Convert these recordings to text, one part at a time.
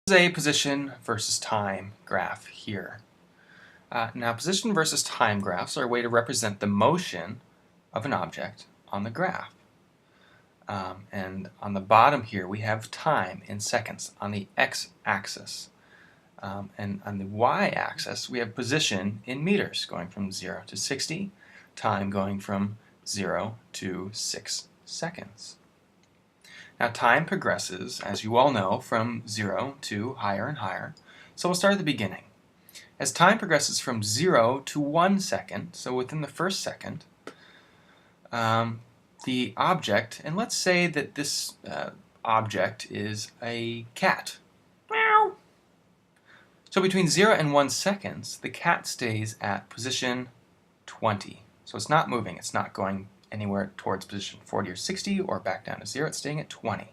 This is a position versus time graph here. Now, position versus time graphs are a way to represent the motion of an object on the graph. And on the bottom here, we have time in seconds on the x-axis. And on the y-axis, we have position in meters, going from 0 to 60, time going from 0 to 6 seconds. Now, time progresses, as you all know, from 0 to higher and higher. So we'll start at the beginning. As time progresses from 0 to 1 second, so within the first second, the object, and let's say that this object is a cat. Meow. So between 0 and 1 seconds, the cat stays at position 20. So it's not moving, it's not going anywhere towards position 40 or 60 or back down to 0, it's staying at 20.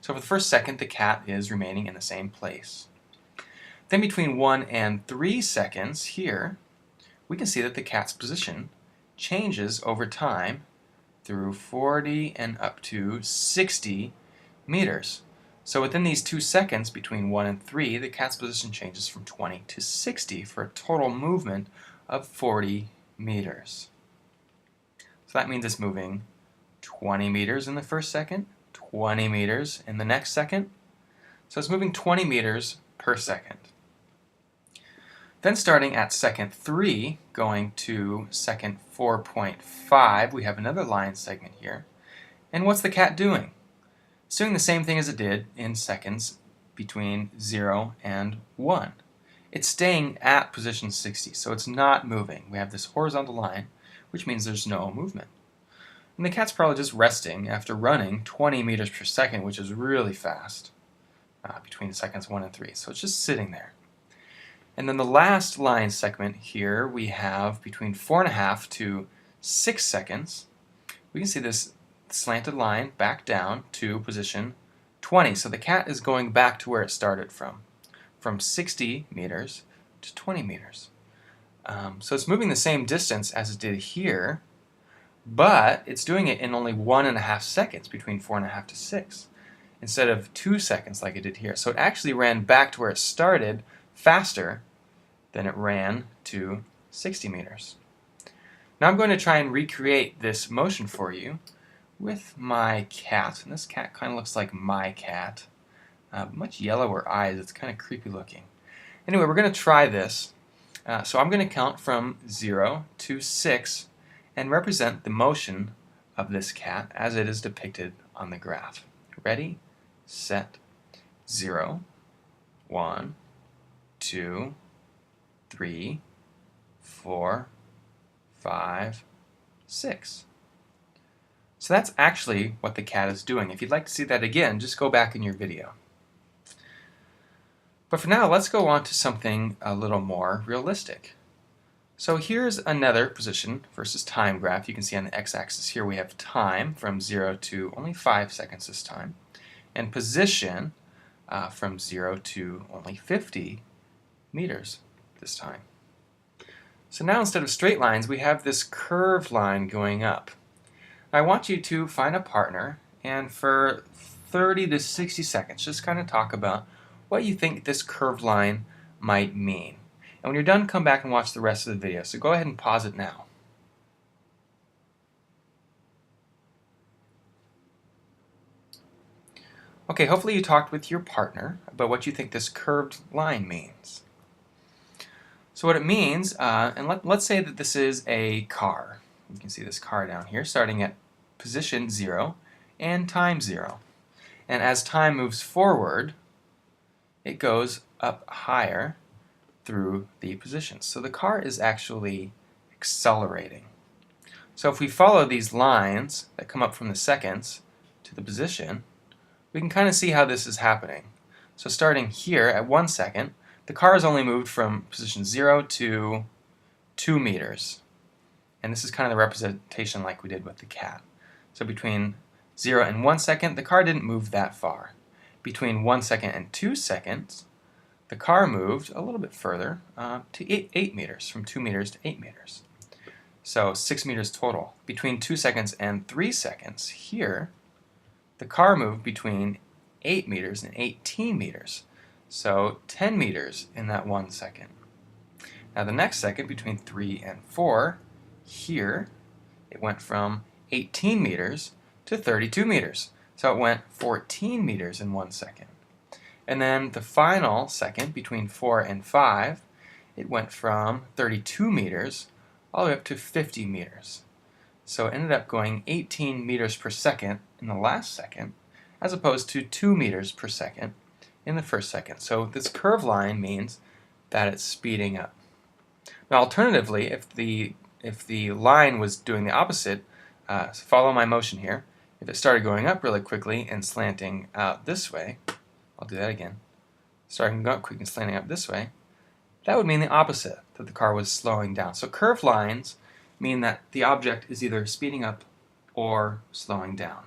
So for the first second, the cat is remaining in the same place. Then between 1 and 3 seconds here, we can see that the cat's position changes over time through 40 and up to 60 meters. So within these 2 seconds, between 1 and 3, the cat's position changes from 20 to 60 for a total movement of 40 meters. So that means it's moving 20 meters in the first second, 20 meters in the next second. So it's moving 20 meters per second. Then starting at second 3, going to second 4.5, we have another line segment here. And what's the cat doing? It's doing the same thing as it did in seconds between 0 and 1. It's staying at position 60, so it's not moving. We have this horizontal line, which means there's no movement. And the cat's probably just resting after running 20 meters per second, which is really fast, between seconds 1 and 3. So it's just sitting there. And then the last line segment here, we have between 4.5 to 6 seconds. We can see this slanted line back down to position 20. So the cat is going back to where it started from 60 meters to 20 meters. So it's moving the same distance as it did here, but it's doing it in only 1.5 seconds between 4.5 to 6 instead of 2 seconds like it did here. So it actually ran back to where it started faster than it ran to 60 meters. Now I'm going to try and recreate this motion for you with my cat. And this cat kind of looks like my cat. Much yellower eyes. It's kind of creepy looking. Anyway, we're going to try this. So I'm going to count from 0 to 6 and represent the motion of this cat as it is depicted on the graph. Ready, set, 0, 1, 2, 3, 4, 5, 6. So that's actually what the cat is doing. If you'd like to see that again, just go back in your video. But for now, let's go on to something a little more realistic. So here's another position versus time graph. You can see on the x-axis here we have time from 0 to only 5 seconds this time, and position from 0 to only 50 meters this time. So now instead of straight lines, we have this curved line going up. I want you to find a partner and for 30 to 60 seconds just kind of talk about what you think this curved line might mean. And when you're done, come back and watch the rest of the video. So go ahead and pause it now. Okay, hopefully you talked with your partner about what you think this curved line means. So what it means, and let's say that this is a car. You can see this car down here starting at position 0 and time 0. And as time moves forward, it goes up higher through the positions. So the car is actually accelerating. So if we follow these lines that come up from the seconds to the position, we can kind of see how this is happening. So starting here at 1 second, the car has only moved from position 0 to 2 meters. And this is kind of the representation like we did with the cat. So between 0 and 1 second, the car didn't move that far. Between 1 second and 2 seconds, the car moved a little bit further to 8 meters, from 2 meters to 8 meters. So 6 meters total. Between 2 seconds and 3 seconds, here, the car moved between 8 meters and 18 meters. So 10 meters in that 1 second. Now the next second, between 3 and 4, here, it went from 18 meters to 32 meters. So it went 14 meters in 1 second. And then the final second, between 4 and 5, it went from 32 meters all the way up to 50 meters. So it ended up going 18 meters per second in the last second, as opposed to 2 meters per second in the first second. So this curved line means that it's speeding up. Now alternatively, if the line was doing the opposite, so follow my motion here, if it started going up really quickly and slanting out this way, I'll do that again, starting going up quick and slanting up this way, that would mean the opposite, that the car was slowing down. So curved lines mean that the object is either speeding up or slowing down.